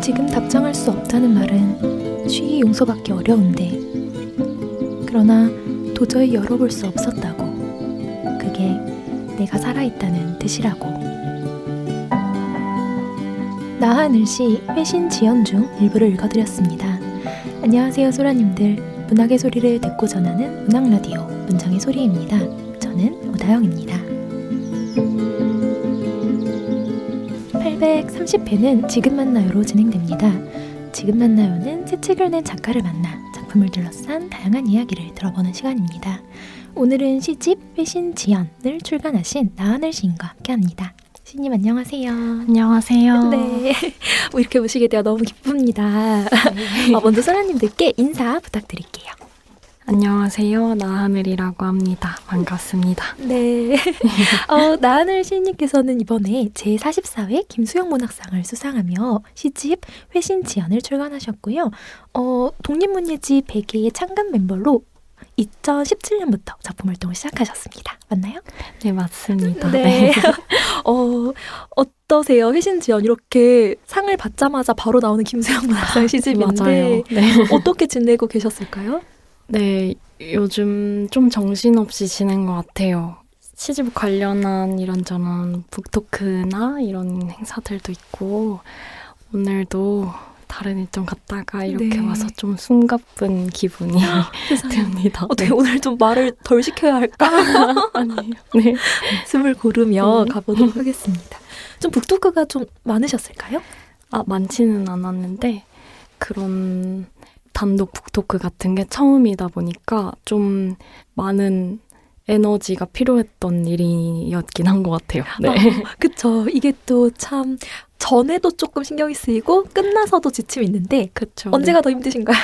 지금 답장할 수 없다는 말은 쉬이 용서받기 어려운데, 그러나 도저히 열어볼 수 없었다고. 그게 내가 살아있다는 뜻이라고. 나하늘씨 회신 지연 중 일부를 읽어드렸습니다. 안녕하세요 소라님들. 문학의 소리를 듣고 전하는 문학라디오 문정의 소리입니다. 저는 오다영입니다. 830회는 지금 만나요로 진행됩니다. 지금 만나요는 새 책을 낸 작가를 만나 작품을 둘러싼 다양한 이야기를 들어보는 시간입니다. 오늘은 시집 회신 지연을 출간하신 나하늘 시인과 함께합니다. 시인님 안녕하세요. 안녕하세요. 네, 이렇게 모시게 되어 너무 기쁩니다. 먼저 소라님들께 인사 부탁드릴게요. 안녕하세요. 나하늘이라고 합니다. 반갑습니다. 네. 나하늘 시인님께서는 이번에 제44회 김수영 문학상을 수상하며 시집 회신 지연을 출간하셨고요. 독립문예지 100개의 창간 멤버로 2017년부터 작품 활동을 시작하셨습니다. 맞나요? 네, 맞습니다. 네. 어떠세요? 회신 지연 이렇게 상을 받자마자 바로 나오는 김수영 문학상 시집인데 맞아요. 네. 어떻게 지내고 계셨을까요? 네, 요즘 좀 정신없이 지낸 것 같아요. 시집 관련한 이런저런 북토크나 이런 행사들도 있고 오늘도 다른 일정 갔다가 이렇게 네. 와서 좀 숨가쁜 기분이 듭니다. 어떻게 오늘 좀 말을 덜 시켜야 할까? 아니에요. 네. 숨을 고르며 가보도록 하겠습니다. 좀 북토크가 좀 많으셨을까요? 많지는 않았는데 그런 단독 북토크 같은 게 처음이다 보니까 좀 많은 에너지가 필요했던 일이었긴 한 것 같아요. 네. 그쵸. 이게 또 참 전에도 조금 신경이 쓰이고 끝나서도 지침이 있는데 그쵸. 언제가 네. 더 힘드신가요?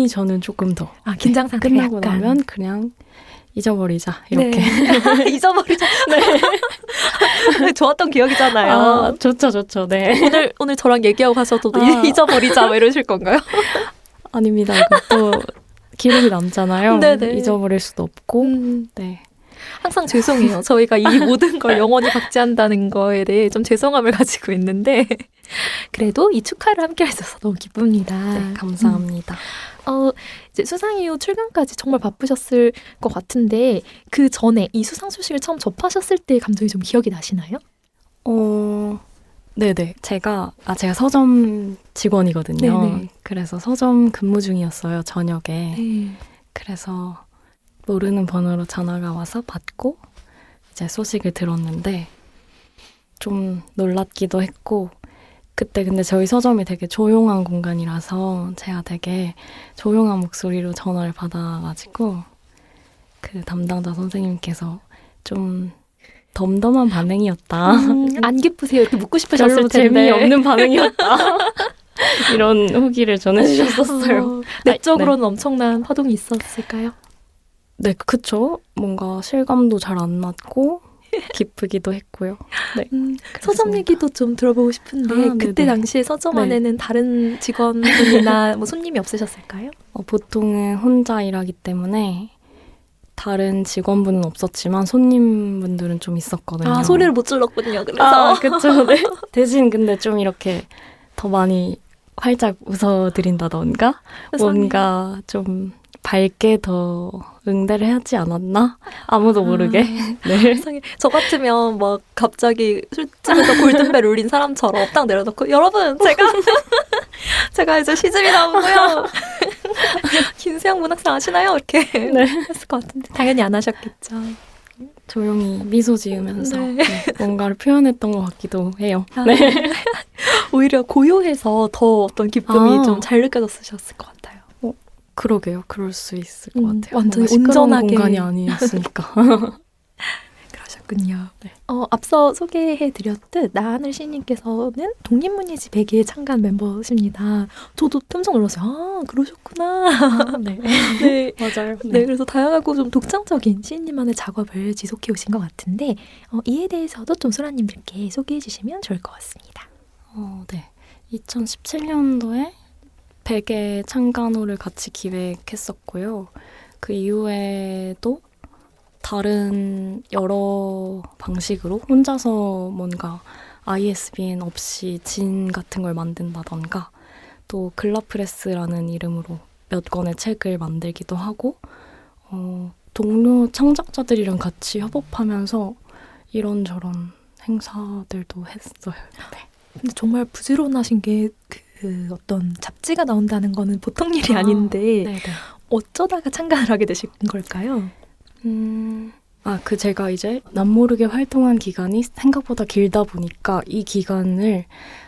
저는 조금 더. 긴장 상태가 끝나고 약간. 나면 그냥 잊어버리자 이렇게. 네. 잊어버리자. 네. 좋았던 기억이잖아요. 좋죠. 네. 오늘 저랑 얘기하고 가셔도 잊어버리자 뭐 이러실 건가요? 아닙니다. 이것도 기록이 남잖아요. 네네. 잊어버릴 수도 없고. 네. 항상 죄송해요. 저희가 이 모든 걸 영원히 박제한다는 거에 대해 좀 죄송함을 가지고 있는데 그래도 이 축하를 함께 할 수 있어서 너무 기쁩니다. 네, 감사합니다. 이제 수상 이후 출간까지 정말 바쁘셨을 것 같은데 그 전에 이 수상 소식을 처음 접하셨을 때의 감정이 좀 기억이 나시나요? 네네. 제가 서점 직원이거든요. 네네. 그래서 서점 근무 중이었어요, 저녁에. 네. 그래서 모르는 번호로 전화가 와서 받고 이제 소식을 들었는데 좀 놀랍기도 했고 그때 근데 저희 서점이 되게 조용한 공간이라서 제가 되게 조용한 목소리로 전화를 받아가지고 그 담당자 선생님께서 좀 덤덤한 반응이었다. 안 기쁘세요? 이렇게 묻고 싶으셨을 별로 텐데. 재미없는 반응이었다. 이런 후기를 전해주셨었어요. 내적으로는 엄청난 파동이 있었을까요? 네, 그쵸. 뭔가 실감도 잘 안 났고 기쁘기도 했고요. 네. 서점 얘기도 좀 들어보고 싶은데 그때 네네. 당시에 서점 안에는 다른 직원분이나 뭐 손님이 없으셨을까요? 보통은 혼자 일하기 때문에 다른 직원분은 없었지만 손님분들은 좀 있었거든요. 소리를 못 질렀군요. 그래서 그쵸. 네. 대신 근데 좀 이렇게 더 많이 활짝 웃어드린다던가 뭔가 좀 밝게 더 응대를 하지 않았나? 아무도 모르게. 네. 세상에. 저 같으면 막 갑자기 술집에서 골든벨 울린 사람처럼 딱 내려놓고 여러분 제가 이제 시집이 나오고요. 김수영 문학상 아시나요? 이렇게 했을 것 같은데 당연히 안 하셨겠죠. 조용히 미소 지으면서 네. 뭔가를 표현했던 것 같기도 해요. 오히려 고요해서 더 어떤 기쁨이 좀 잘 느껴졌으셨을 것 같아요. 그러게요. 그럴 수 있을 것 같아요. 완전히 시끄러운 온전하게. 공간이 아니었으니까. 그러셨군요. 네. 앞서 소개해드렸듯 나하늘 시인님께서는 독립문예지 100개의 창간 멤버십니다. 저도 깜짝 놀랐어요. 그러셨구나. 네. 네. 맞아요. 네, 그래서 다양하고 좀 독창적인 시인님만의 작업을 지속해 오신 것 같은데 이에 대해서도 좀 소라님들께 소개해 주시면 좋을 것 같습니다. 네. 2017년도에 100의 창간호를 같이 기획했었고요. 그 이후에도 다른 여러 방식으로 혼자서 뭔가 ISBN 없이 진 같은 걸 만든다던가 또 글라프레스라는 이름으로 몇 권의 책을 만들기도 하고 동료 창작자들이랑 같이 협업하면서 이런저런 행사들도 했어요. 네. 근데 정말 부지런하신 게 그 어떤 잡지가 나온다는 거는 보통 일이 아닌데 네네. 어쩌다가 참가를 하게 되신 걸까요? 제가 이제 남모르게 활동한 기간이 생각보다 길다 보니까 이 기간을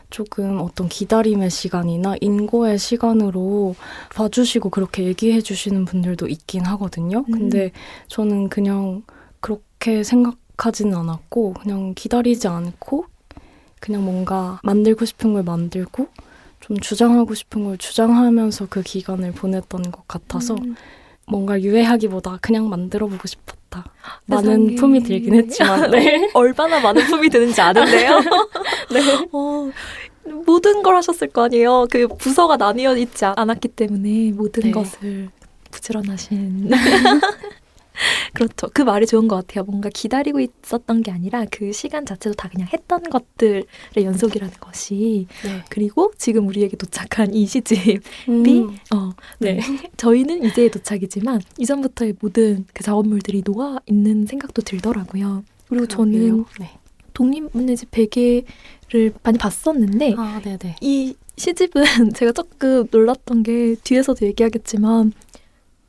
조금 어떤 기다림의 시간이나 인고의 시간으로 봐주시고 그렇게 얘기해 주시는 분들도 있긴 하거든요. 근데 저는 그냥 그렇게 생각하지는 않았고 그냥 기다리지 않고 그냥 뭔가 만들고 싶은 걸 만들고 좀 주장하고 싶은 걸 주장하면서 그 기간을 보냈던 것 같아서 뭔가 유해하기보다 그냥 만들어보고 싶었다. 많은 세상에. 품이 들긴 했지만 네. 얼마나 많은 품이 드는지 아는데요. 네. 모든 걸 하셨을 거 아니에요. 그 부서가 나뉘어 있지 않았기 때문에 모든 네. 것을 부지런하신. 그렇죠. 그 말이 좋은 것 같아요. 뭔가 기다리고 있었던 게 아니라 그 시간 자체도 다 그냥 했던 것들의 연속이라는 것이. 네. 그리고 지금 우리에게 도착한 이 시집이 네. 저희는 이제 도착이지만 이전부터의 모든 그 작업물들이 녹아 있는 생각도 들더라고요. 그리고 저는 네. 독립문예집 베개를 많이 봤었는데 네네. 이 시집은 제가 조금 놀랐던 게 뒤에서도 얘기하겠지만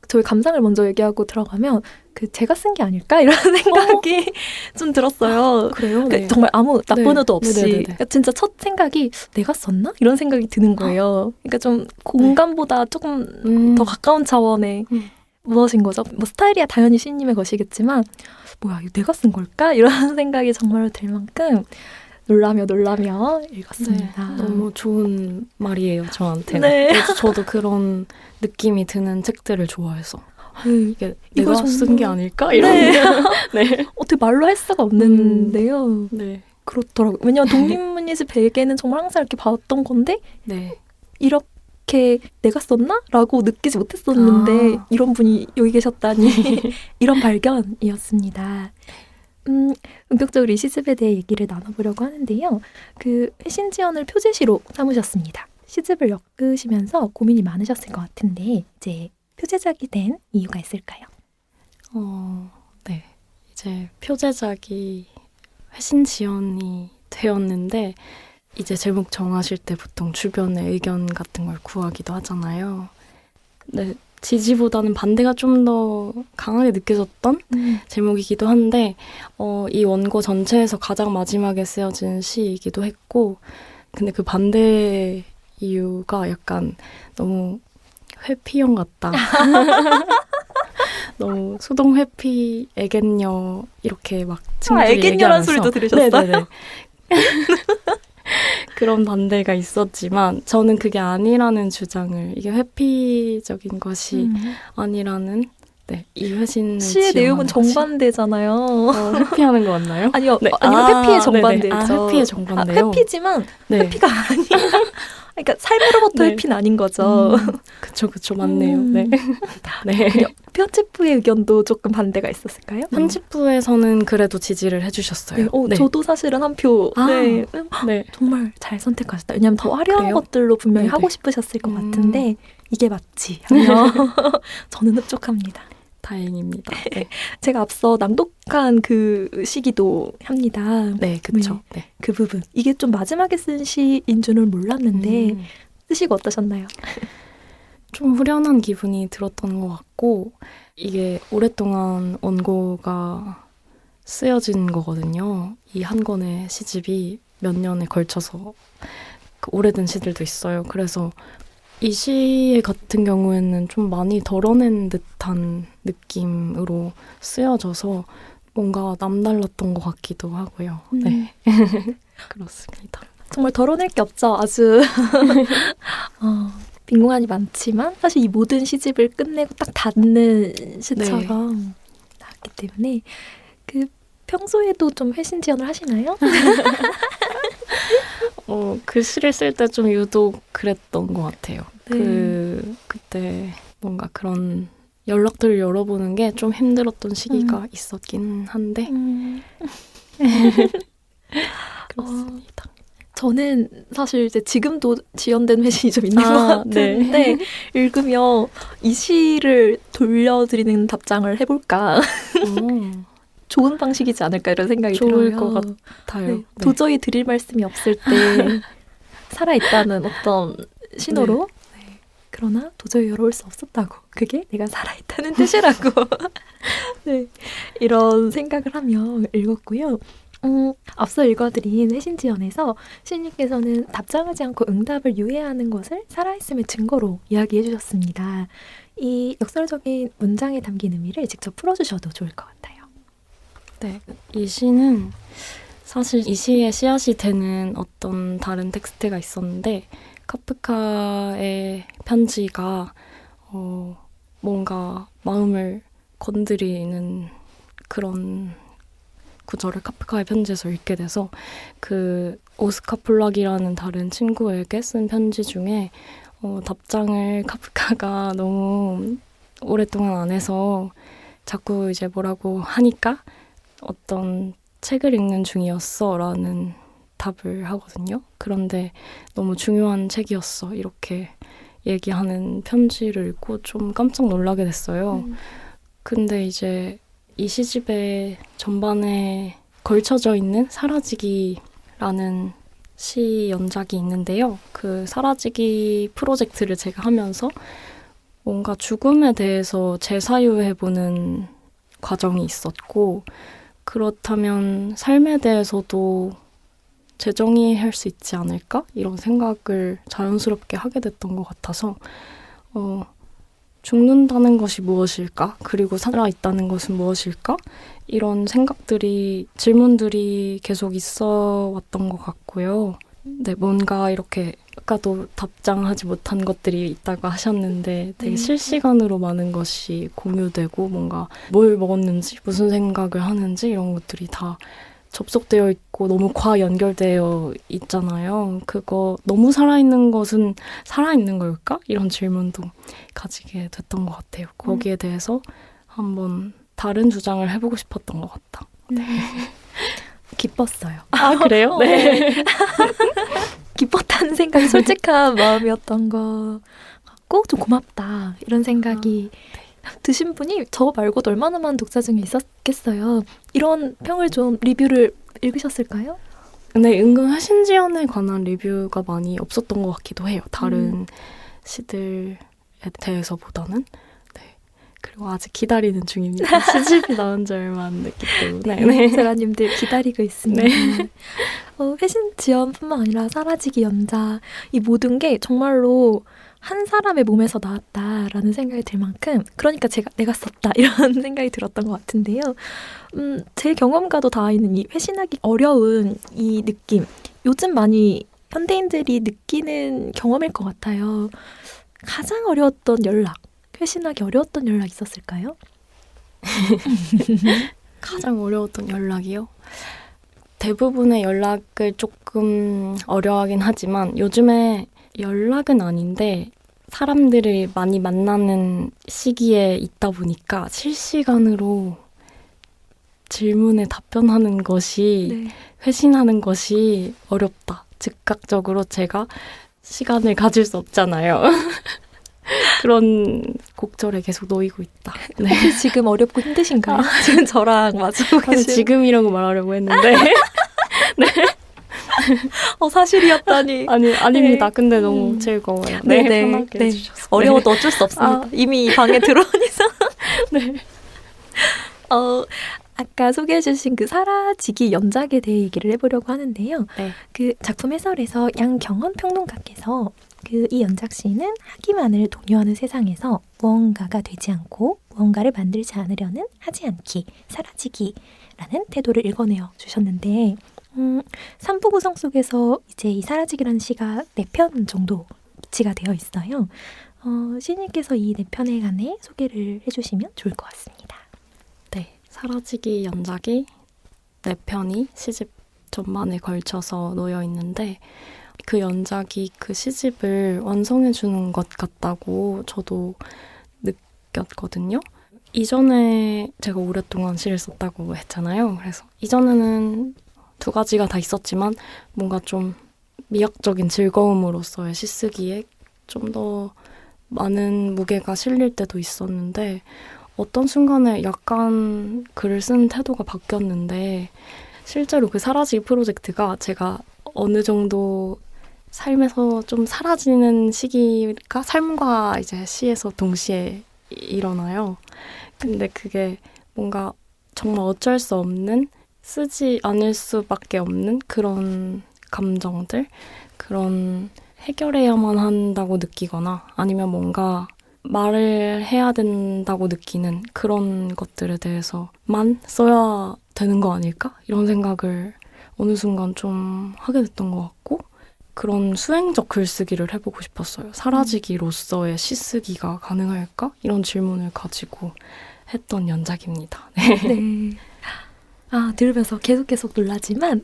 저희 감상을 먼저 얘기하고 들어가면 그 제가 쓴 게 아닐까? 이런 생각이 좀 들었어요. 그래요? 네. 정말 아무 나쁜 의도 없이 네네네네. 그러니까 진짜 첫 생각이 내가 썼나? 이런 생각이 드는 거예요. 그러니까 좀 공감보다 조금 더 가까운 차원의 무엇인 거죠? 뭐 스타일이야 당연히 시인님의 것이겠지만 뭐야 이거 내가 쓴 걸까? 이런 생각이 정말로 들 만큼 놀라며 읽었습니다. 네, 너무 좋은 말이에요, 저한테는. 네. 그래서 저도 그런 느낌이 드는 책들을 좋아해서. 이게 이거 내가 쓴 게 아닐까? 이런. 네. 어떻게 말로 할 수가 없는데요. 네. 그렇더라고요. 왜냐면 독립문예집 베개는 정말 항상 이렇게 봤던 건데 네. 이렇게 내가 썼나? 라고 느끼지 못했었는데 이런 분이 여기 계셨다니 이런 발견이었습니다. 본격적으로 이 시집에 대해 얘기를 나눠보려고 하는데요. 그 회신지연을 표제시로 삼으셨습니다. 시집을 엮으시면서 고민이 많으셨을 것 같은데 이제 표제작이 된 이유가 있을까요? 네. 이제 표제작이 회신지연이 되었는데 이제 제목 정하실 때 보통 주변의 의견 같은 걸 구하기도 하잖아요. 네. 지지보다는 반대가 좀 더 강하게 느껴졌던 제목이기도 한데 이 원고 전체에서 가장 마지막에 쓰여진 시이기도 했고 근데 그 반대 이유가 약간 너무 회피형 같다. 너무 수동 회피 애견녀 이렇게 막 친구들이 애견녀란 얘기하면서 소리도 들으셨어요? 네네네. 그런 반대가 있었지만 저는 그게 아니라는 주장을 이게 회피적인 것이 아니라는 이 회신을 시의 내용은 정반대잖아요. 회피하는 거 맞나요? 아니요. 네. 아니면 회피의 정반대죠. 회피의 정반대요? 회피지만 네. 회피가 아니야. 그러니까 삶으로부터 네. 회피는 아닌 거죠. 그쵸 맞네요. 네. 네. 편집부의 의견도 조금 반대가 있었을까요? 편집부에서는 그래도 지지를 해주셨어요. 네. 저도 사실은 한 표. 네. 네. 정말 잘 선택하셨다. 왜냐하면 더 화려한 그래요? 것들로 분명히 네네. 하고 싶으셨을 것 같은데 이게 맞지 하며 저는 흡족합니다. 다행입니다. 네. 제가 앞서 낭독한 그 시기도 합니다. 네, 그쵸. 네. 그 부분. 이게 좀 마지막에 쓴 시인 줄은 몰랐는데 쓰시고 어떠셨나요? 좀 후련한 기분이 들었던 것 같고 이게 오랫동안 원고가 쓰여진 거거든요. 이 한 권의 시집이 몇 년에 걸쳐서 그 오래된 시들도 있어요. 그래서 이 시 같은 경우에는 좀 많이 덜어낸 듯한 느낌으로 쓰여져서 뭔가 남달랐던 것 같기도 하고요. 네, 그렇습니다. 정말 덜어낼 게 없죠. 아주 빈 공간이 많지만 사실 이 모든 시집을 끝내고 딱 닫는 시처럼 나왔기 때문에 그 평소에도 좀 회신지연을 하시나요? 그 시를 쓸 때 좀 유독 그랬던 것 같아요. 네. 그때 뭔가 그런 연락들을 열어보는 게 좀 힘들었던 시기가 있었긴 한데 그렇습니다. 저는 사실 이제 지금도 지연된 회신이 좀 있는 것 아, 같은데 읽으며 이 시를 돌려드리는 답장을 해볼까. 좋은 방식이지 않을까 이런 생각이 좋을 들어요. 것 같아요. 네, 도저히 드릴 말씀이 없을 때 살아있다는 어떤 신호로 네, 그러나 도저히 열어올 수 없었다고. 그게 내가 살아있다는 뜻이라고. 네, 이런 생각을 하며 읽었고요. 앞서 읽어드린 회신지연에서 시인님께서는 답장하지 않고 응답을 유예하는 것을 살아있음의 증거로 이야기해 주셨습니다. 이 역설적인 문장에 담긴 의미를 직접 풀어주셔도 좋을 것 같아요. 네, 이 시는 사실 이 시의 씨앗이 되는 어떤 다른 텍스트가 있었는데 카프카의 편지가 뭔가 마음을 건드리는 그런 구절을 카프카의 편지에서 읽게 돼서 그 오스카 폴락이라는 다른 친구에게 쓴 편지 중에 답장을 카프카가 너무 오랫동안 안 해서 자꾸 이제 뭐라고 하니까 어떤 책을 읽는 중이었어 라는 답을 하거든요. 그런데 너무 중요한 책이었어 이렇게 얘기하는 편지를 읽고 좀 깜짝 놀라게 됐어요. 근데 이제 이 시집의 전반에 걸쳐져 있는 사라지기라는 시 연작이 있는데요. 그 사라지기 프로젝트를 제가 하면서 뭔가 죽음에 대해서 재사유해보는 과정이 있었고 그렇다면 삶에 대해서도 재정의할 수 있지 않을까? 이런 생각을 자연스럽게 하게 됐던 것 같아서 죽는다는 것이 무엇일까? 그리고 살아있다는 것은 무엇일까? 이런 생각들이, 질문들이 계속 있어 왔던 것 같고요. 네, 뭔가 이렇게 아까도 답장하지 못한 것들이 있다고 하셨는데 되게 실시간으로 많은 것이 공유되고 뭔가 뭘 먹었는지, 무슨 생각을 하는지 이런 것들이 다 접속되어 있고 너무 과연결되어 있잖아요. 그거 너무 살아있는 것은 살아있는 걸까? 이런 질문도 가지게 됐던 것 같아요. 거기에 대해서 한번 다른 주장을 해보고 싶었던 것 같다. 네. 기뻤어요. 아, 그래요? 네. 기뻤다는 생각이 솔직한 마음이었던 것 같고 좀 고맙다 이런 생각이 드신 분이 저 말고도 얼마나 많은 독자 중에 있었겠어요. 이런 평을 좀 리뷰를 읽으셨을까요? 근데 은근 회신지연에 관한 리뷰가 많이 없었던 것 같기도 해요. 다른 시들에 대해서보다는. 네. 그리고 아직 기다리는 중입니다. 시집이 나온 지 얼마 안 됐기 때문에. 네. 제라님들 기다리고 있습니다. 네. 회신지연뿐만 아니라 사라지기 연자 이 모든 게 정말로 한 사람의 몸에서 나왔다라는 생각이 들 만큼 그러니까 내가 썼다 이런 생각이 들었던 것 같은데요. 제 경험과도 닿아 있는 이 회신하기 어려운 이 느낌 요즘 많이 현대인들이 느끼는 경험일 것 같아요. 가장 어려웠던 연락, 회신하기 어려웠던 연락 있었을까요? 가장 어려웠던 연락이요? 대부분의 연락을 조금 어려워하긴 하지만 요즘에 연락은 아닌데 사람들을 많이 만나는 시기에 있다 보니까 실시간으로 질문에 답변하는 것이 회신하는 것이 어렵다. 즉각적으로 제가 시간을 가질 수 없잖아요. 그런 곡절에 계속 놓이고 있다. 네. 혹시 지금 어렵고 힘드신가요? 지금 저랑 마주보고 사실 계신 지금이라고 말하려고 했는데 네. 사실이었다니. 아닙니다. 근데 너무 즐거워요. 네, 편하게 해주셔서. 어려워도 어쩔 수 없습니다. 이미 이 방에 들어온 이상. 네. 아까 소개해주신 그 사라지기 연작에 대해 얘기를 해보려고 하는데요. 네. 그 작품 해설에서 양경원 평론가께서 이 연작시는 하기만을 독려하는 세상에서 무언가가 되지 않고 무언가를 만들지 않으려는 하지 않기, 사라지기라는 태도를 읽어내어 주셨는데 3부 구성 속에서 이제 이 사라지기라는 시가 4편 정도 비치가 되어 있어요. 시인님께서 이 4편에 관해 소개를 해주시면 좋을 것 같습니다. 네, 사라지기 연작이 4편이 시집 전반에 걸쳐서 놓여 있는데 그 연작이 그 시집을 완성해주는 것 같다고 저도 느꼈거든요. 이전에 제가 오랫동안 시를 썼다고 했잖아요. 그래서 이전에는 2가지가 다 있었지만 뭔가 좀 미학적인 즐거움으로서의 시쓰기에 좀 더 많은 무게가 실릴 때도 있었는데 어떤 순간에 약간 글을 쓰는 태도가 바뀌었는데 실제로 그 사라지기 프로젝트가 제가 어느 정도 삶에서 좀 사라지는 시기가 삶과 이제 시에서 동시에 일어나요. 근데 그게 뭔가 정말 어쩔 수 없는 쓰지 않을 수밖에 없는 그런 감정들, 그런 해결해야만 한다고 느끼거나 아니면 뭔가 말을 해야 된다고 느끼는 그런 것들에 대해서만 써야 되는 거 아닐까? 이런 생각을 어느 순간 좀 하게 됐던 것 같고 그런 수행적 글쓰기를 해보고 싶었어요. 사라지기로서의 시쓰기가 가능할까? 이런 질문을 가지고 했던 연작입니다. 네. 아, 들으면서 계속 놀라지만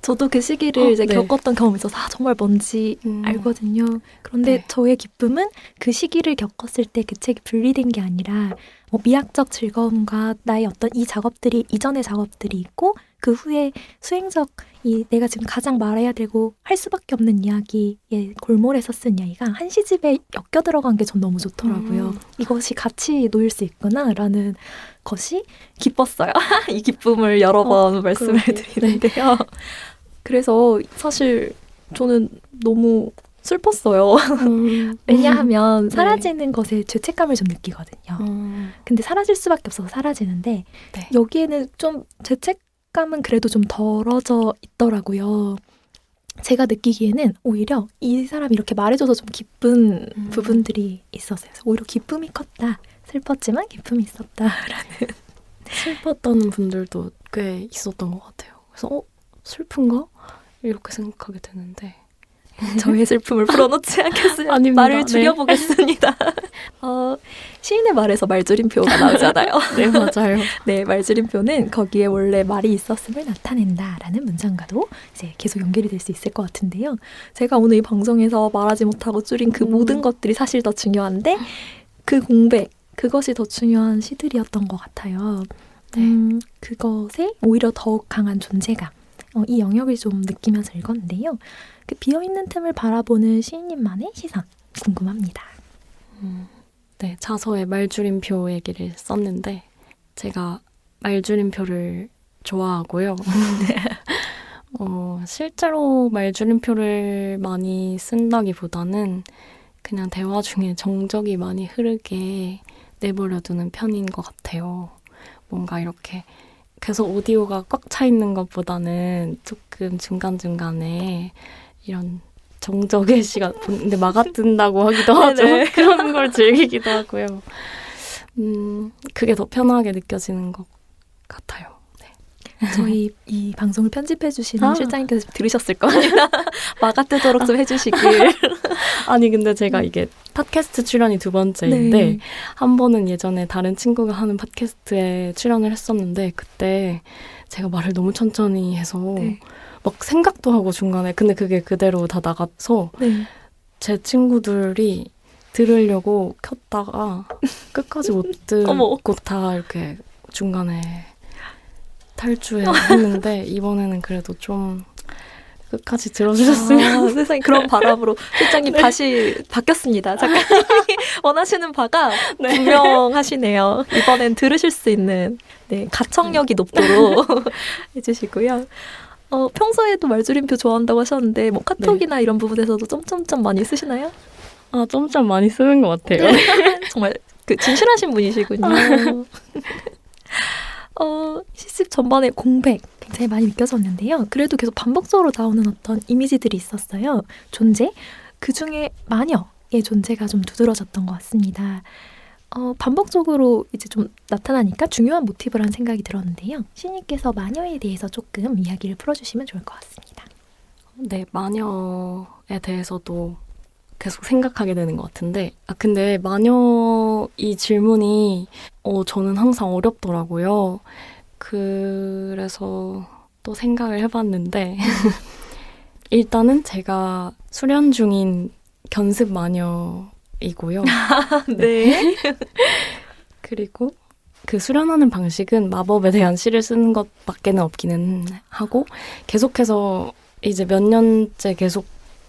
저도 그 시기를 이제 네. 겪었던 경험이 있어서 정말 뭔지 알거든요. 그런데 네. 저의 기쁨은 그 시기를 겪었을 때 그 책이 분리된 게 아니라 미학적 즐거움과 나의 어떤 이 작업들이 이전의 작업들이 있고 그 후에 수행적 이 내가 지금 가장 말해야 되고 할 수밖에 없는 이야기의 골몰에서 쓴 이야기가 한 시집에 엮여 들어간 게 전 너무 좋더라고요. 이것이 같이 놓일 수 있구나라는 것이 기뻤어요. 이 기쁨을 여러 번 말씀을 드리는데요. 그래서 사실 저는 너무 슬펐어요. 왜냐하면 사라지는 것에 죄책감을 좀 느끼거든요. 근데 사라질 수밖에 없어서 사라지는데 네. 여기에는 좀 죄책감은 그래도 좀 덜어져 있더라고요. 제가 느끼기에는 오히려 이 사람이 이렇게 말해줘서 좀 기쁜 부분들이 있었어요. 그래서 오히려 기쁨이 컸다. 슬펐지만 기쁨이 있었다라는. 슬펐다는 분들도 꽤 있었던 것 같아요. 그래서 슬픈가? 이렇게 생각하게 되는데 저의 슬픔을 풀어놓지 않겠습니다. 아닙니다. 말을 줄여보겠습니다. 시인의 말에서 말줄임표가 나오잖아요. 네, 맞아요. 네, 말줄임표는 거기에 원래 말이 있었음을 나타낸다라는 문장과도 이제 계속 연결이 될 수 있을 것 같은데요. 제가 오늘 이 방송에서 말하지 못하고 줄인 그 모든 것들이 사실 더 중요한데 그 공백, 그것이 더 중요한 시들이었던 것 같아요. 그것에 오히려 더욱 강한 존재감, 이 영역을 좀 느끼면서 읽었는데요. 그 비어있는 틈을 바라보는 시인님만의 시선 궁금합니다. 네, 자서에 말줄임표 얘기를 썼는데 제가 말줄임표를 좋아하고요. 실제로 말줄임표를 많이 쓴다기보다는 그냥 대화 중에 정적이 많이 흐르게 내버려두는 편인 것 같아요. 뭔가 이렇게 계속 오디오가 꽉 차 있는 것보다는 조금 중간중간에 이런 정적의 시간, 근데 막아뜬다고 하기도 하죠. 그런 걸 즐기기도 하고요. 그게 더 편하게 느껴지는 것 같아요. 네. 저희 이 방송을 편집해 주시는 실장님께서 들으셨을 거예요. 막아뜨도록 좀 해주시길. 아니 근데 제가 이게 팟캐스트 출연이 2번째인데 네. 한 번은 예전에 다른 친구가 하는 팟캐스트에 출연을 했었는데 그때 제가 말을 너무 천천히 해서 막 생각도 하고 중간에 근데 그게 그대로 다 나가서 제 친구들이 들으려고 켰다가 끝까지 못 듣고 다 이렇게 중간에 탈주했는데 이번에는 그래도 좀 끝까지 들어주셨으면 세상에 그런 바람으로 실장님 다시 바뀌었습니다. 작가님이 원하시는 바가 분명하시네요. 이번엔 들으실 수 있는 가청력이 높도록 해주시고요. 평소에도 말줄임표 좋아한다고 하셨는데 뭐 카톡이나 이런 부분에서도 점점점 많이 쓰시나요? 점점 많이 쓰는 것 같아요. 정말 진실하신 분이시군요. 시집 전반에 공백 굉장히 많이 느껴졌는데요. 그래도 계속 반복적으로 나오는 어떤 이미지들이 있었어요. 존재, 그중에 마녀의 존재가 좀 두드러졌던 것 같습니다. 반복적으로 이제 좀 나타나니까 중요한 모티브라는 생각이 들었는데요. 시인님께서 마녀에 대해서 조금 이야기를 풀어주시면 좋을 것 같습니다. 네, 마녀에 대해서도 계속 생각하게 되는 것 같은데 근데 마녀 이 질문이 저는 항상 어렵더라고요. 그래서 또 생각을 해봤는데 일단은 제가 수련 중인 견습 마녀이고요. 네. 그리고 그 수련하는 방식은 마법에 대한 시를 쓰는 것밖에는 없기는 하고 계속해서 이제 몇 년째 계속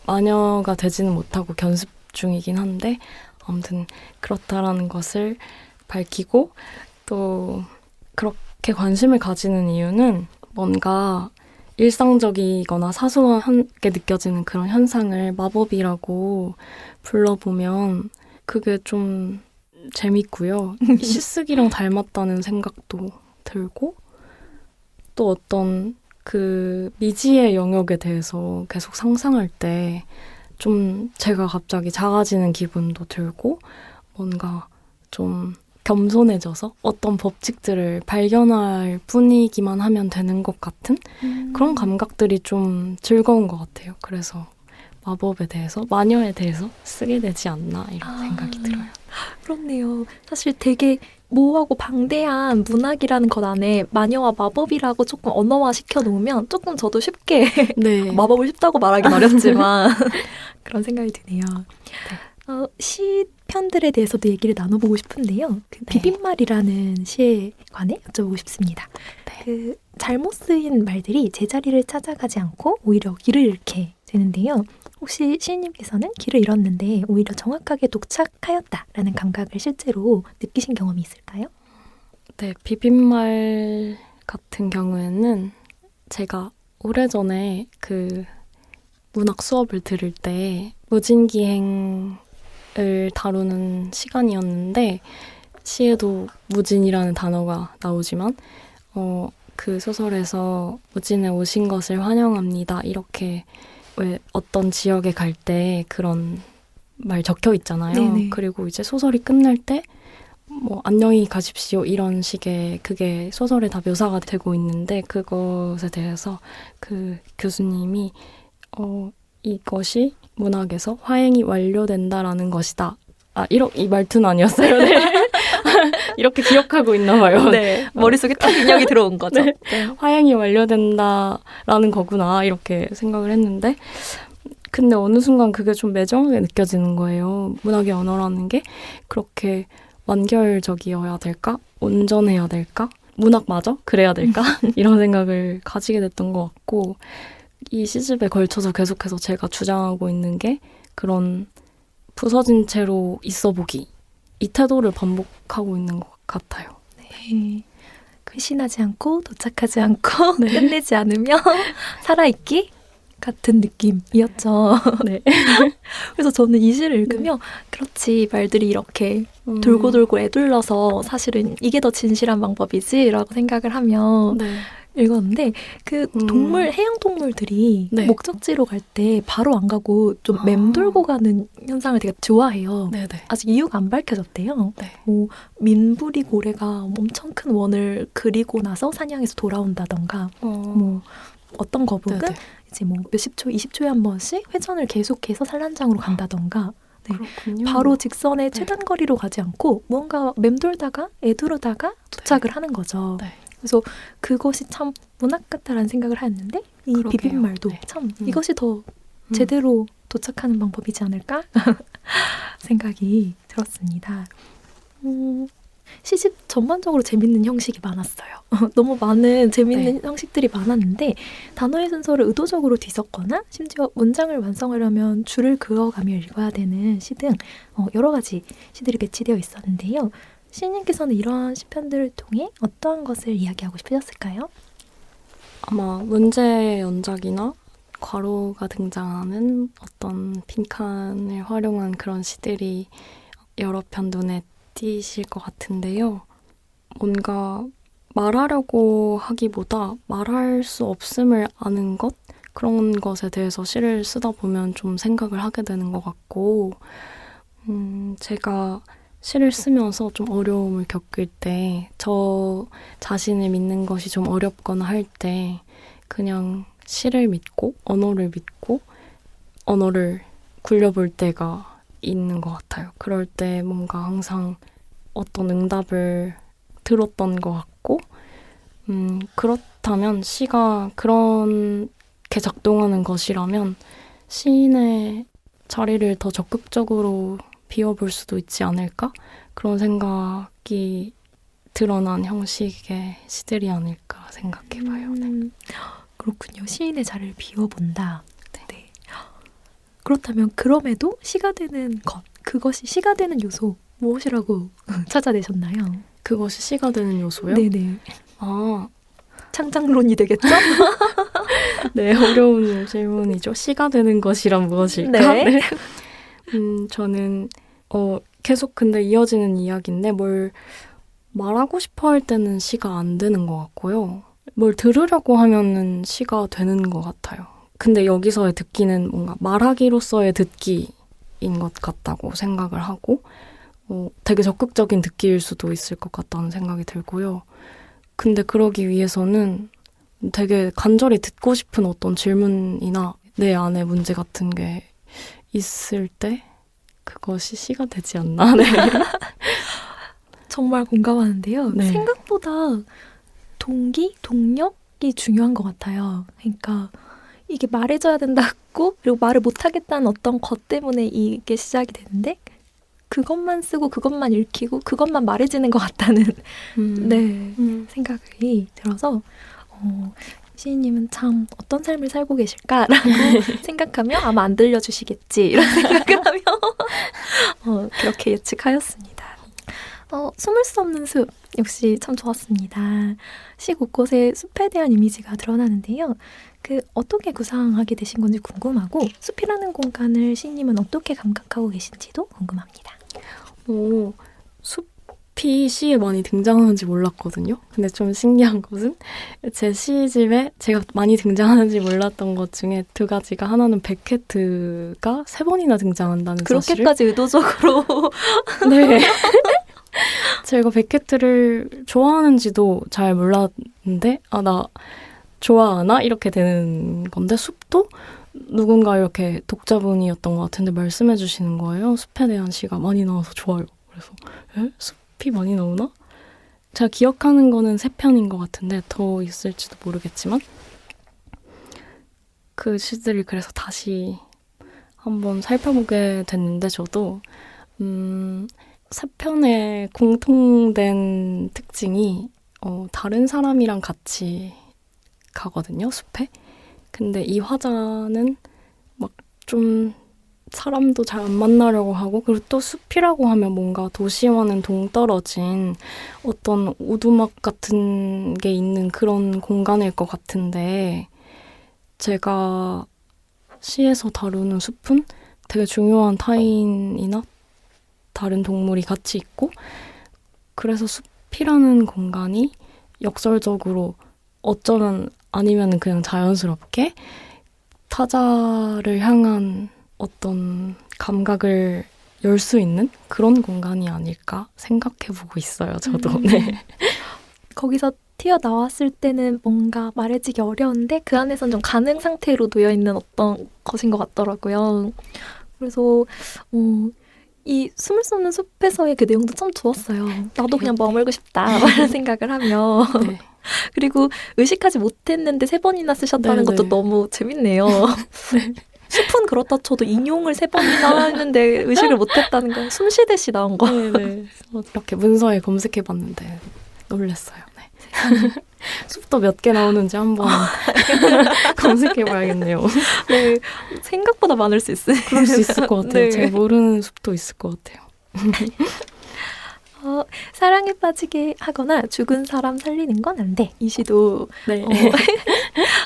마녀가 되지는 못하고 견습 중이긴 한데 아무튼 그렇다라는 것을 밝히고 또 그렇게 관심을 가지는 이유는 뭔가 일상적이거나 사소하게 느껴지는 그런 현상을 마법이라고 불러보면 그게 좀 재밌고요. 시쓰기랑 닮았다는 생각도 들고 또 어떤 그 미지의 영역에 대해서 계속 상상할 때 좀 제가 갑자기 작아지는 기분도 들고 뭔가 좀 겸손해져서 어떤 법칙들을 발견할 뿐이기만 하면 되는 것 같은 그런 감각들이 좀 즐거운 것 같아요. 그래서 마법에 대해서, 마녀에 대해서 쓰게 되지 않나 이런 생각이 들어요. 그렇네요. 사실 되게 모호하고 방대한 문학이라는 것 안에 마녀와 마법이라고 조금 언어화 시켜놓으면 조금 저도 쉽게 네. 마법을 쉽다고 말하긴 어렵지만 그런 생각이 드네요. 시 편들에 대해서도 얘기를 나눠보고 싶은데요. 그 네. 비빈말이라는 시에 관해 여쭤보고 싶습니다. 네. 그 잘못 쓰인 말들이 제자리를 찾아가지 않고 오히려 길을 잃게 되는데요. 혹시 시인님께서는 길을 잃었는데 오히려 정확하게 도착하였다라는 감각을 실제로 느끼신 경험이 있을까요? 네, 비빈말 같은 경우에는 제가 오래전에 그 문학 수업을 들을 때 무진기행을 다루는 시간이었는데 시에도 무진이라는 단어가 나오지만 그 소설에서 무진에 오신 것을 환영합니다. 이렇게 왜 어떤 지역에 갈 때 그런 말 적혀 있잖아요. 네네. 그리고 이제 소설이 끝날 때 뭐 안녕히 가십시오 이런 식의 그게 소설에 다 묘사가 되고 있는데 그것에 대해서 그 교수님이 이것이 문학에서 화행이 완료된다라는 것이다. 이 말투는 아니었어요. 네. 이렇게 기억하고 있나 봐요. 네, 머릿속에 딱 인력이 들어온 거죠. 네. 화행이 완료된다라는 거구나 이렇게 생각을 했는데 근데 어느 순간 그게 좀 매정하게 느껴지는 거예요. 문학의 언어라는 게 그렇게 완결적이어야 될까? 온전해야 될까? 문학마저 그래야 될까? 이런 생각을 가지게 됐던 것 같고 이 시집에 걸쳐서 계속해서 제가 주장하고 있는 게 그런 부서진 채로 있어보기 이 태도를 반복하고 있는 것 같아요. 네. 회신하지 않고 도착하지 않고 끝내지 않으며 살아있기 같은 느낌이었죠. 네. 그래서 저는 이 시를 읽으면 그렇지 말들이 이렇게 돌고 돌고 애둘러서 사실은 이게 더 진실한 방법이지라고 생각을 하며 네. 읽었는데 그 동물 해양 동물들이 네. 목적지로 갈 때 바로 안 가고 좀 맴돌고 가는 현상을 되게 좋아해요. 네네. 아직 이유가 안 밝혀졌대요. 네. 뭐 민부리 고래가 엄청 큰 원을 그리고 나서 사냥해서 돌아온다던가 뭐 어떤 거북은 네네. 이제 뭐 몇십 초, 20초에 한 번씩 회전을 계속해서 산란장으로 간다던가 네. 그렇군요. 바로 직선의 네. 최단 거리로 가지 않고 무언가 맴돌다가 애두르다가 도착을 하는 거죠. 네. 그래서 그것이 참 문학 같다라는 생각을 하였는데 이 그러게요. 비빈말도 네. 참 이것이 더 제대로 도착하는 방법이지 않을까 생각이 들었습니다. 시집 전반적으로 재밌는 형식이 많았어요. 너무 많은 재밌는 형식들이 많았는데 단어의 순서를 의도적으로 뒤섞거나 심지어 문장을 완성하려면 줄을 그어가며 읽어야 되는 시 등 여러 가지 시들이 배치되어 있었는데요. 시인님께서는 이러한 시편들을 통해 어떠한 것을 이야기하고 싶으셨을까요? 아마 문제 연작이나 괄호가 등장하는 어떤 빈칸을 활용한 그런 시들이 여러 편 눈에 띄실 것 같은데요. 뭔가 말하려고 하기보다 말할 수 없음을 아는 것? 그런 것에 대해서 시를 쓰다 보면 좀 생각을 하게 되는 것 같고 제가 시를 쓰면서 좀 어려움을 겪을 때 저 자신을 믿는 것이 좀 어렵거나 할 때 그냥 시를 믿고 언어를 믿고 언어를 굴려볼 때가 있는 것 같아요. 그럴 때 뭔가 항상 어떤 응답을 들었던 것 같고 그렇다면 시가 그렇게 작동하는 것이라면 시인의 자리를 더 적극적으로 비워볼 수도 있지 않을까? 그런 생각이 드러난 형식의 시들이 아닐까 생각해봐요. 그렇군요. 시인의 자리를 비워본다. 네. 그렇다면 그럼에도 시가 되는 것, 그것이 시가 되는 요소 무엇이라고 찾아내셨나요? 그것이 시가 되는 요소요? 네네. 아, 창작론이 되겠죠? 네, 어려운 질문이죠. 시가 되는 것이란 무엇일까? 네. 저는 계속 근데 이어지는 이야기인데 뭘 말하고 싶어 할 때는 시가 안 되는 것 같고요. 뭘 들으려고 하면은 시가 되는 것 같아요. 근데 여기서의 듣기는 뭔가 말하기로서의 듣기인 것 같다고 생각을 하고 되게 적극적인 듣기일 수도 있을 것 같다는 생각이 들고요. 근데 그러기 위해서는 되게 간절히 듣고 싶은 어떤 질문이나 내 안에 문제 같은 게 있을 때 그것이 시가 되지 않나? 네. 정말 공감하는데요. 네. 생각보다 동력이 중요한 것 같아요. 그러니까 이게 말해줘야 된다고 그리고 말을 못하겠다는 어떤 것 때문에 이게 시작이 되는데 그것만 쓰고 그것만 읽히고 그것만 말해지는 것 같다는 네, 생각이 들어서 시인님은 참 어떤 삶을 살고 계실까라고 생각하며 아마 안 들려주시겠지 이런 생각을 하며 그렇게 예측하였습니다. 숨을 수 없는 숲 역시 참 좋았습니다. 시 곳곳에 숲에 대한 이미지가 드러나는데요. 어떻게 구상하게 되신 건지 궁금하고 숲이라는 공간을 시인님은 어떻게 감각하고 계신지도 궁금합니다. 숲이 시에 많이 등장하는지 몰랐거든요. 근데 좀 신기한 것은 제 시집에 제가 많이 등장하는지 몰랐던 것 중에 두 가지가 하나는 베케트가 3번이나 등장한다는 사실을 그렇게까지 의도적으로 네. 제가 베케트를 좋아하는지도 잘 몰랐는데 나 좋아하나? 이렇게 되는 건데 숲도 누군가 이렇게 독자분이었던 것 같은데 말씀해 주시는 거예요. 숲에 대한 시가 많이 나와서 좋아요. 그래서 숲이 많이 나오나? 제가 기억하는 거는 3편인 것 같은데 더 있을지도 모르겠지만 그 시들이 그래서 다시 한번 살펴보게 됐는데 저도 3편의 공통된 특징이 다른 사람이랑 같이 가거든요, 숲에. 근데 이 화자는 막 좀 사람도 잘 안 만나려고 하고 그리고 또 숲이라고 하면 뭔가 도시와는 동떨어진 어떤 오두막 같은 게 있는 그런 공간일 것 같은데 제가 시에서 다루는 숲은 되게 중요한 타인이나 다른 동물이 같이 있고 그래서 숲이라는 공간이 역설적으로 어쩌면 아니면 그냥 자연스럽게 타자를 향한 어떤 감각을 열 수 있는 그런 공간이 아닐까 생각해보고 있어요. 저도. 네. 거기서 튀어나왔을 때는 뭔가 말해지기 어려운데 그 안에선 좀 가능 상태로 놓여있는 어떤 것인 것 같더라고요. 그래서 이 숨을 수 없는 숲에서의 그 내용도 참 좋았어요. 나도 그냥 머물고 싶다 이런 생각을 하며 네. 그리고 의식하지 못했는데 3번이나 쓰셨다는 네네. 것도 너무 재밌네요. 네. 숲은 그렇다 쳐도 인용을 3번이나 했는데 의식을 못했다는 건 숨쉬듯이 나온 거. 네네. 이렇게 문서에 검색해봤는데 놀랐어요. 네. 숲도 몇 개 나오는지 한번 검색해봐야겠네요. 네, 생각보다 많을 수 있어요. 그럴 수 있을 것 같아요. 네. 제가 모르는 숲도 있을 것 같아요. 사랑에 빠지게 하거나 죽은 사람 살리는 건 안 돼. 이 시도 네.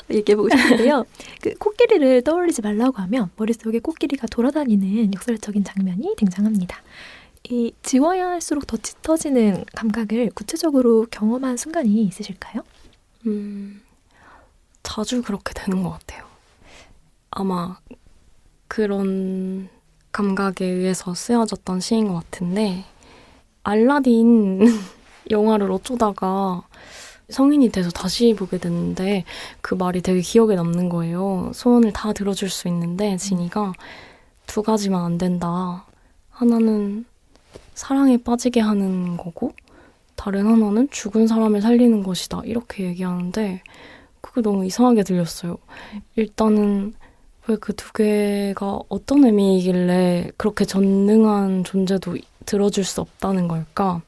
얘기해보고 싶은데요. 코끼리를 떠올리지 말라고 하면 머릿속에 코끼리가 돌아다니는 역설적인 장면이 등장합니다. 이 지워야 할수록 더 짙어지는 감각을 구체적으로 경험한 순간이 있으실까요? 자주 그렇게 되는 것 같아요. 아마 그런 감각에 의해서 쓰여졌던 시인 것 같은데 알라딘 영화를 어쩌다가 성인이 돼서 다시 보게 됐는데 그 말이 되게 기억에 남는 거예요. 소원을 다 들어줄 수 있는데 지니가 2가지만 안 된다. 하나는 사랑에 빠지게 하는 거고 다른 하나는 죽은 사람을 살리는 것이다. 이렇게 얘기하는데 그게 너무 이상하게 들렸어요. 일단은 왜 그 2개가 어떤 의미이길래 그렇게 전능한 존재도 들어줄 수 없다는 걸까?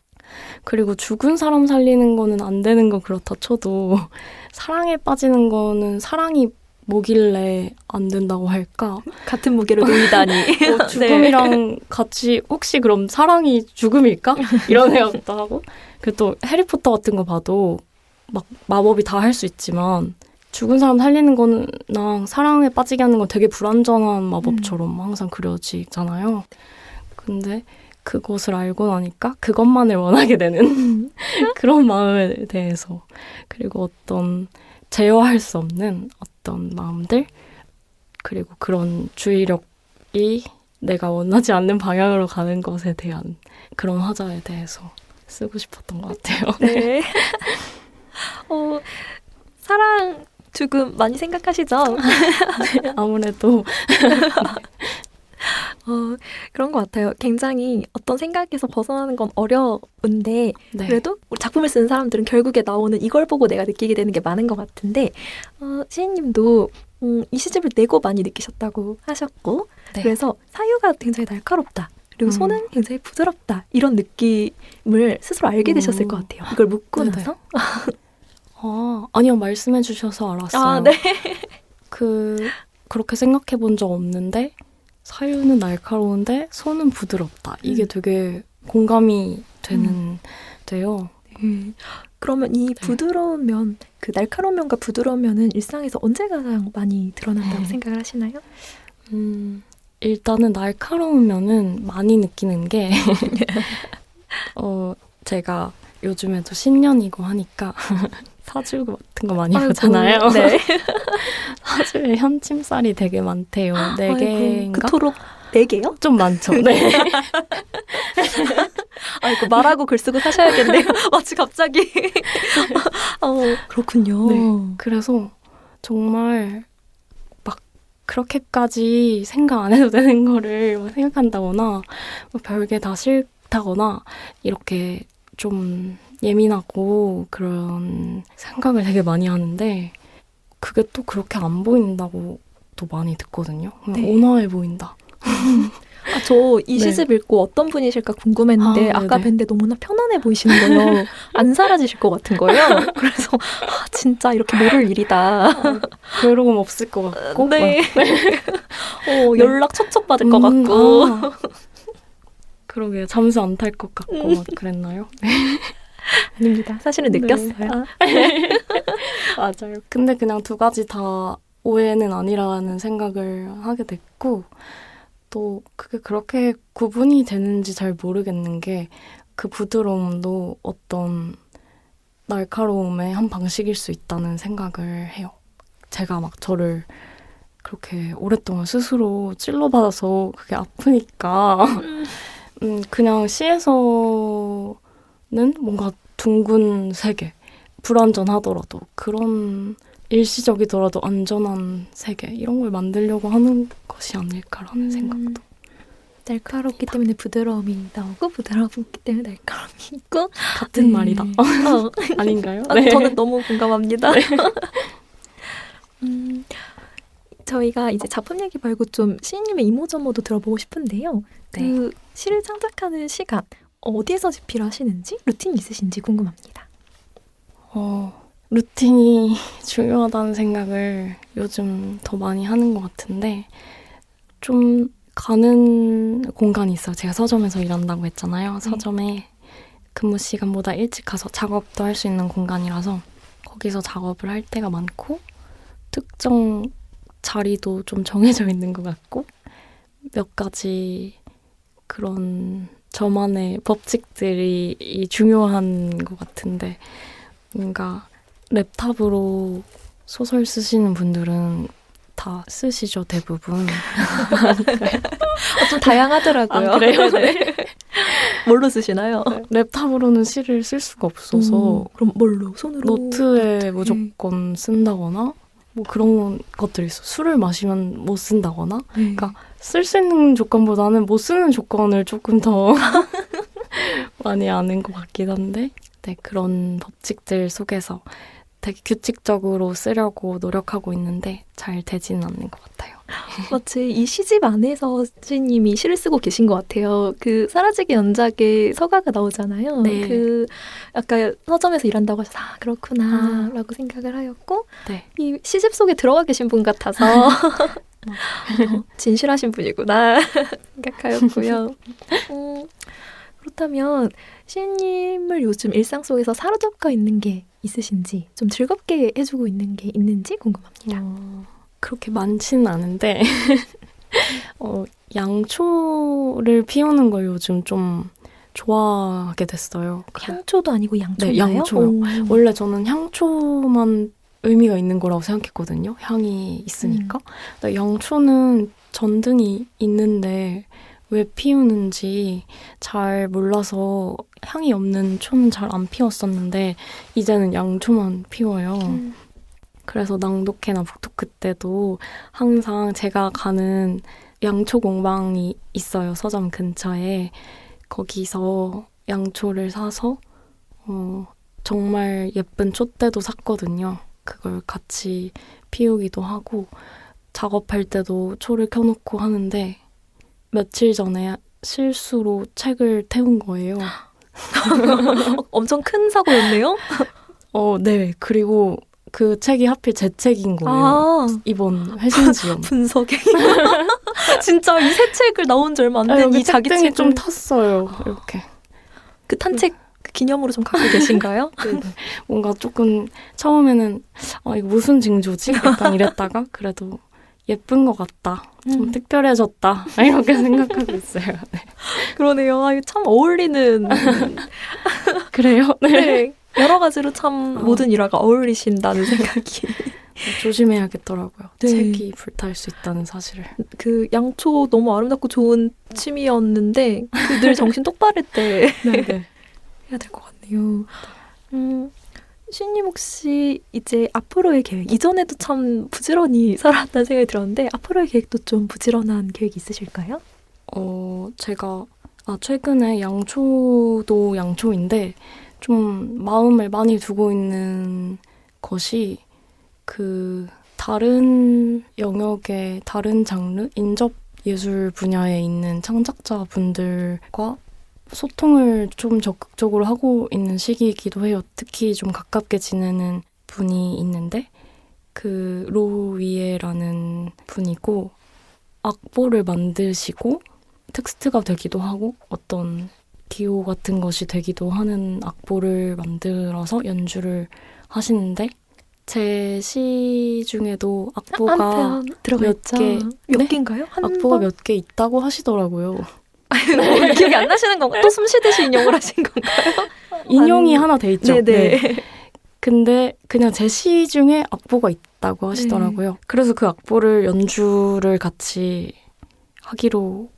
그리고 죽은 사람 살리는 거는 안 되는 건 그렇다 쳐도 사랑에 빠지는 거는 사랑이 뭐길래 안 된다고 할까? 같은 무게로 놓이다니. 죽음이랑 같이 혹시 그럼 사랑이 죽음일까? 이런 생각도 하고. 그리고 또 해리포터 같은 거 봐도 막 마법이 다 할 수 있지만 죽은 사람 살리는 거랑 사랑에 빠지게 하는 건 되게 불완전한 마법처럼 항상 그려지잖아요. 근데 그것을 알고 나니까 그것만을 원하게 되는 그런 마음에 대해서, 그리고 어떤 제어할 수 없는 어떤 마음들, 그리고 그런 주의력이 내가 원하지 않는 방향으로 가는 것에 대한 그런 화자에 대해서 쓰고 싶었던 것 같아요. 네. 사랑, 죽음 많이 생각하시죠? 네, 아무래도 그런 것 같아요. 굉장히 어떤 생각에서 벗어나는 건 어려운데 네. 그래도 우리 작품을 쓰는 사람들은 결국에 나오는 이걸 보고 내가 느끼게 되는 게 많은 것 같은데 시인님도 이 시집을 내고 많이 느끼셨다고 하셨고 네. 그래서 사유가 굉장히 날카롭다. 그리고 손은 굉장히 부드럽다. 이런 느낌을 스스로 알게 되셨을 것 같아요. 이걸 묻고 네네. 나서. 아니요. 말씀해 주셔서 알았어요. 아, 네. 그렇게 생각해 본 적 없는데 사유는 날카로운데 손은 부드럽다. 이게 되게 공감이 되는데요. 그러면 이 부드러운 면, 그 날카로운 면과 부드러운 면은 일상에서 언제 가장 많이 드러난다고 생각을 하시나요? 일단은 날카로운 면은 많이 느끼는 게 제가 요즘에도 신년이고 하니까 사주 같은 거 많이 보잖아요. 네. 사주에 현침살이 되게 많대요. 4개인가? 그토록 4개요? 좀 많죠. 네. 아이고, 말하고 글 쓰고 사셔야겠네요. 마치 갑자기. 그렇군요. 네. 그래서 정말 막 그렇게까지 생각 안 해도 되는 거를 막 생각한다거나 뭐 별게 다 싫다거나 이렇게 좀 예민하고 그런 생각을 되게 많이 하는데 그게 또 그렇게 안 보인다고 또 많이 듣거든요. 네. 온화해 보인다. 저 이 네. 시집 읽고 어떤 분이실까 궁금했는데 아까 네네. 뵀는데 너무나 편안해 보이시는 거예요. 안 사라지실 것 같은 거예요. 그래서 진짜 이렇게 모를 일이다. 괴로움 없을 것 같고 네. 연락 척척 받을 것 같고. 그러게요. 잠수 안 탈 것 같고 막 그랬나요? 아닙니다. 사실은 느꼈어요. 맞아요. 근데 그냥 두 가지 다 오해는 아니라는 생각을 하게 됐고 또 그게 그렇게 구분이 되는지 잘 모르겠는 게 그 부드러움도 어떤 날카로움의 한 방식일 수 있다는 생각을 해요. 제가 막 저를 그렇게 오랫동안 스스로 찔러받아서 그게 아프니까 그냥 시에서는 뭔가 둥근 세계, 불완전하더라도 그런 일시적이더라도 안전한 세계 이런 걸 만들려고 하는 것이 아닐까라는 생각도. 날카롭기 때문에 부드러움이 나오고 부드럽기 때문에 날카로움이 있고 같은 말이다. 아닌가요? 네. 저는 너무 공감합니다. 네. 저희가 이제 작품 얘기 말고 좀 시인님의 이모저모도 들어보고 싶은데요. 네. 그 시를 창작하는 시간 어디에서 집필하시는지 루틴이 있으신지 궁금합니다. 루틴이 중요하다는 생각을 요즘 더 많이 하는 것 같은데 좀 가는 공간이 있어요. 제가 서점에서 일한다고 했잖아요. 서점에 근무 시간보다 일찍 가서 작업도 할 수 있는 공간이라서 거기서 작업을 할 때가 많고 특정 자리도 좀 정해져 있는 것 같고 몇 가지 그런 저만의 법칙들이 중요한 것 같은데 뭔가 랩탑으로 소설 쓰시는 분들은 다 쓰시죠, 대부분. 좀 다양하더라고요. 그래요? 네. 뭘로 쓰시나요? 랩탑으로는 시를 쓸 수가 없어서 그럼 뭘로? 손으로? 노트에 무조건 쓴다거나 뭐 그런 것들이 있어. 술을 마시면 못 쓴다거나 그러니까 쓸 수 있는 조건보다는 못 쓰는 조건을 조금 더 많이 아는 것 같긴 한데 네, 그런 법칙들 속에서 되게 규칙적으로 쓰려고 노력하고 있는데 잘 되지는 않는 것 같아요. 마치 이 시집 안에서 시님이 시를 쓰고 계신 것 같아요. 그 사라지게 연작에 서가가 나오잖아요. 네. 그 아까 서점에서 일한다고 하셔서 그렇구나 라고 생각을 하였고 네. 이 시집 속에 들어가 계신 분 같아서 진실하신 분이구나 생각하였고요. 그렇다면 시인님을 요즘 일상 속에서 사로잡고 있는 게 있으신지, 좀 즐겁게 해주고 있는 게 있는지 궁금합니다. 그렇게 많지는 않은데 양초를 피우는 걸 요즘 좀 좋아하게 됐어요. 향초도 아니고 양초인가요? 네, 양초요. 원래 저는 향초만 의미가 있는 거라고 생각했거든요. 향이 있으니까. 근데 양초는 전등이 있는데 왜 피우는지 잘 몰라서 향이 없는 초는 잘 안 피웠었는데 이제는 양초만 피워요. 그래서 낭독회나 북토크 때도 항상 제가 가는 양초 공방이 있어요. 서점 근처에. 거기서 양초를 사서 정말 예쁜 촛대도 샀거든요. 그걸 같이 피우기도 하고 작업할 때도 초를 켜놓고 하는데 며칠 전에 실수로 책을 태운 거예요. 엄청 큰 사고였네요? 네. 그리고 그 책이 하필 제 책인 거예요. 이번 회신지연. 분석에. 진짜 이 새 책을 나온 지 얼마 안 된 이 자기 책을 좀 탔어요. 이렇게. 그 탄 책 기념으로 좀 갖고 계신가요? 네. 뭔가 조금 처음에는 이거 무슨 징조지? 약간 이랬다가 그래도 예쁜 것 같다. 좀 특별해졌다. 이렇게 생각하고 있어요. 네. 그러네요. 이거 참 어울리는. 그래요? 네. 여러 가지로 참 모든 일화가 어울리신다는 생각이. 조심해야겠더라고요. 네. 책이 불탈 수 있다는 사실을. 그 양초 너무 아름답고 좋은 취미였는데 늘 정신 똑바를 때 네네. 해야 될 것 같네요. 시인님 혹시 이제 앞으로의 계획, 이전에도 참 부지런히 살아왔다는 생각이 들었는데 앞으로의 계획도 좀 부지런한 계획이 있으실까요? 제가 최근에 양초도 양초인데 좀 마음을 많이 두고 있는 것이 그 다른 영역의 다른 장르, 인접 예술 분야에 있는 창작자분들과 소통을 좀 적극적으로 하고 있는 시기이기도 해요. 특히 좀 가깝게 지내는 분이 있는데 그 로위에라는 분이고 악보를 만드시고 텍스트가 되기도 하고 어떤 기호 같은 것이 되기도 하는 악보를 만들어서 연주를 하시는데 제 시 중에도 악보가 몇 개인가요? 악보가 몇 개 있다고 하시더라고요. 기억이 안 나시는 건가요? 또 숨 쉬듯이 인용을 하신 건가요? 인용이 하나 돼 있죠. 네네. 네. 근데 그냥 제 시 중에 악보가 있다고 하시더라고요. 그래서 그 악보를 연주를 같이 하기로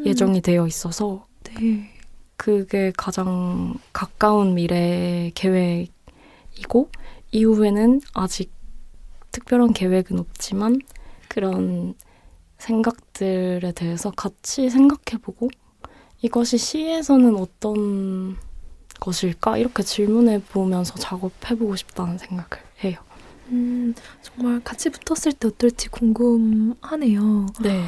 예정이 되어 있어서 네. 그게 가장 가까운 미래의 계획이고 이후에는 아직 특별한 계획은 없지만 그런 생각들에 대해서 같이 생각해보고 이것이 시에서는 어떤 것일까? 이렇게 질문해보면서 작업해보고 싶다는 생각을 해요. 정말 같이 붙었을 때 어떨지 궁금하네요. 네.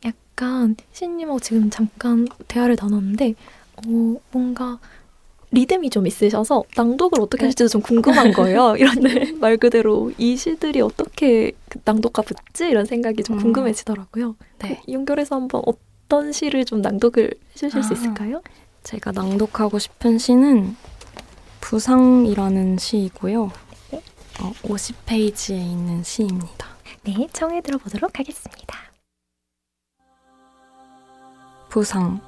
약간 시인님하고 지금 잠깐 대화를 나눴는데 뭔가 리듬이 좀 있으셔서 낭독을 어떻게 하실지도 좀 궁금한 거예요. 이런 말 그대로 이 시들이 어떻게 낭독가 붙지? 이런 생각이 좀 궁금해지더라고요. 네. 연결해서 한번 어떤 시를 좀 낭독을 해주실 수 있을까요? 제가 낭독하고 싶은 시는 부상이라는 시이고요. 50페이지에 있는 시입니다. 네, 청해 들어보도록 하겠습니다. 부상.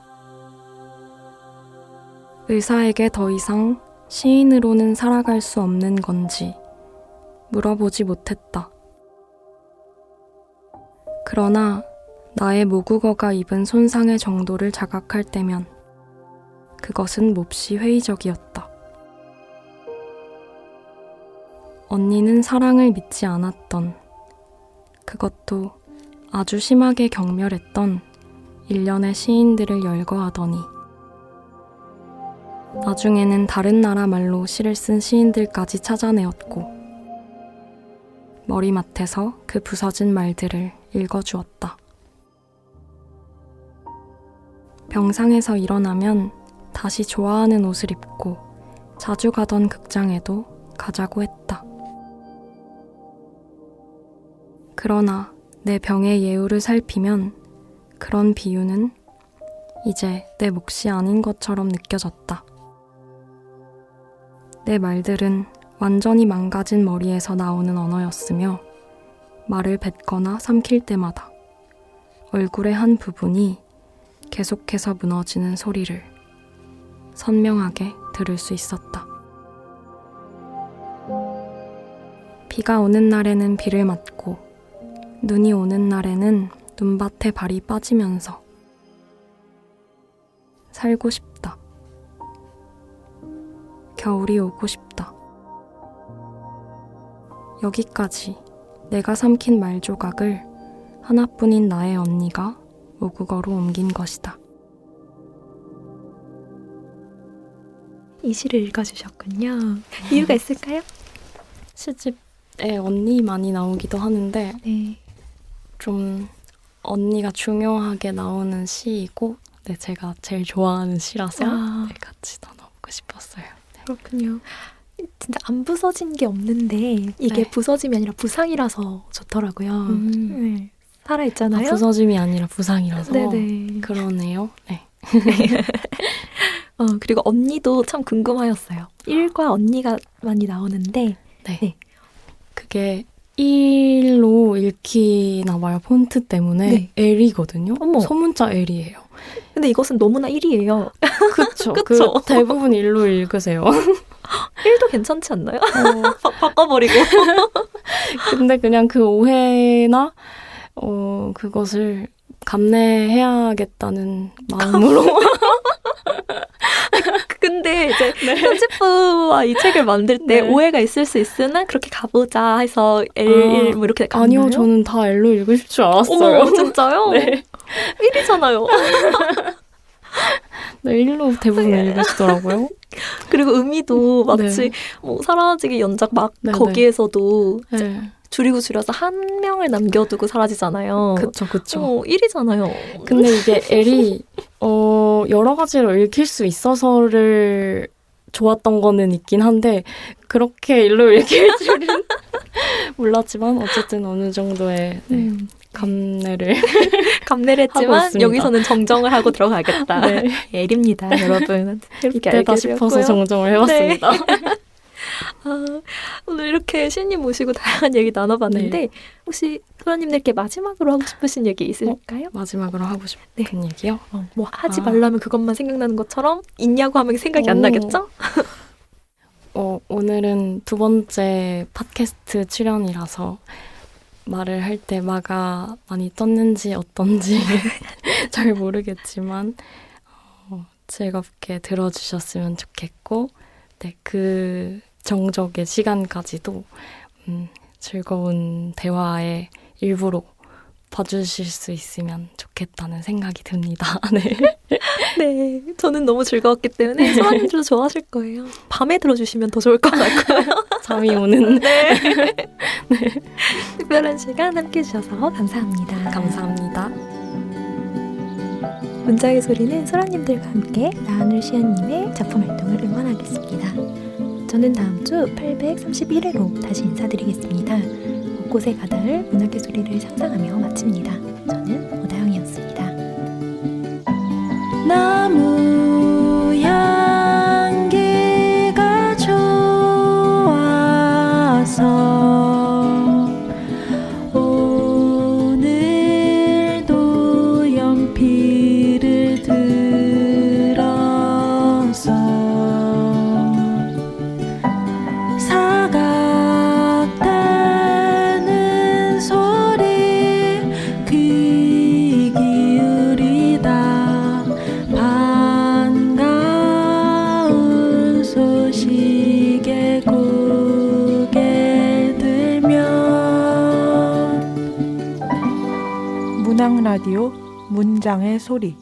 의사에게 더 이상 시인으로는 살아갈 수 없는 건지 물어보지 못했다. 그러나 나의 모국어가 입은 손상의 정도를 자각할 때면 그것은 몹시 회의적이었다. 언니는 사랑을 믿지 않았던, 그것도 아주 심하게 경멸했던 일련의 시인들을 열거하더니 나중에는 다른 나라 말로 시를 쓴 시인들까지 찾아내었고 머리맡에서 그 부서진 말들을 읽어주었다. 병상에서 일어나면 다시 좋아하는 옷을 입고 자주 가던 극장에도 가자고 했다. 그러나 내 병의 예우를 살피면 그런 비유는 이제 내 몫이 아닌 것처럼 느껴졌다. 내 말들은 완전히 망가진 머리에서 나오는 언어였으며 말을 뱉거나 삼킬 때마다 얼굴의 한 부분이 계속해서 무너지는 소리를 선명하게 들을 수 있었다. 비가 오는 날에는 비를 맞고 눈이 오는 날에는 눈밭에 발이 빠지면서 살고 싶다. 겨울이 오고 싶다. 여기까지 내가 삼킨 말 조각을 하나뿐인 나의 언니가 모국어로 옮긴 것이다. 이 시를 읽어주셨군요. 이유가 있을까요? 시집에 언니 많이 나오기도 하는데 네. 좀 언니가 중요하게 나오는 시이고 네, 제가 제일 좋아하는 시라서 네, 같이 넣어보고 싶었어요. 네. 그렇군요. 진짜 안 부서진 게 없는데 이게 네. 부서짐이 아니라 부상이라서 좋더라고요. 네. 살아있잖아요. 부서짐이 아니라 부상이라서 네네. 그러네요. 네. 그리고 언니도 참 궁금하였어요. 1과 언니가 많이 나오는데 네. 네. 그게 1로 읽히나 봐요. 폰트 때문에 네. L이거든요. 어머. 소문자 L이에요. 근데 이것은 너무나 1이에요. 그쵸. 그쵸? 그 대부분 1로 읽으세요. 1도 괜찮지 않나요? 바꿔버리고. 근데 그냥 그 오해나 그것을 감내해야겠다는 마음으로 근데 이제 편집부와 이 책을 만들 때 네. 오해가 있을 수 있으나 그렇게 가보자 해서 L1 뭐 이렇게 갔나요? 아니요, 저는 다 L로 읽으실 줄 알았어요. 어머, 진짜요? 네. 1이잖아요. 네, 1로 대부분 읽으시더라고요. 그리고 의미도 마치 네. 뭐 사라지기 연작 막 네, 거기에서도 네. 줄여서 한 명을 남겨두고 사라지잖아요. 그쵸. 1이잖아요. 근데 이게 L이 여러 가지로 읽힐 수 있어서를 좋았던 거는 있긴 한데 그렇게 일로 읽힐 줄은 몰랐지만 어쨌든 어느 정도의 네, 감내를 감내를 하고 했지만 있습니다. 여기서는 정정을 하고 들어가겠다. 네. L입니다, 여러분. 이렇게 이때다 알게 싶어서 되었고요. 정정을 해봤습니다. 오늘 이렇게 시인님 모시고 다양한 얘기 나눠봤는데 네. 혹시 소라님들께 마지막으로 하고 싶으신 얘기 있을까요? 마지막으로 하고 싶은 얘기요? 뭐 하지 말라면 그것만 생각나는 것처럼 있냐고 하면 생각이 안 나겠죠? 오늘은 두 번째 팟캐스트 출연이라서 말을 할 때 마가 많이 떴는지 어떤지 잘 모르겠지만 즐겁게 들어주셨으면 좋겠고 네, 그 정적의 시간까지도 즐거운 대화의 일부로 봐주실 수 있으면 좋겠다는 생각이 듭니다. 네. 네, 저는 너무 즐거웠기 때문에 소라님들도 좋아하실 거예요. 밤에 들어주시면 더 좋을 것 같고요. 잠이 오는 특별한 시간 함께해 주셔서 감사합니다. 감사합니다. 문장의 소리는 소라님들과 함께 나은울 시연님의 작품 활동을 응원하겠습니다. 저는 다음 주 831회로 다시 인사드리겠습니다. 곳곳에 가닿을 문학의 소리를 상상하며 마칩니다. 저는 오다영이었습니다. 나무 향기가 좋아서 오늘도 연필을 들어서 사각대는 소리 귀 기울이다 반가운 소식에 고개 들면 문학 라디오 문장의 소리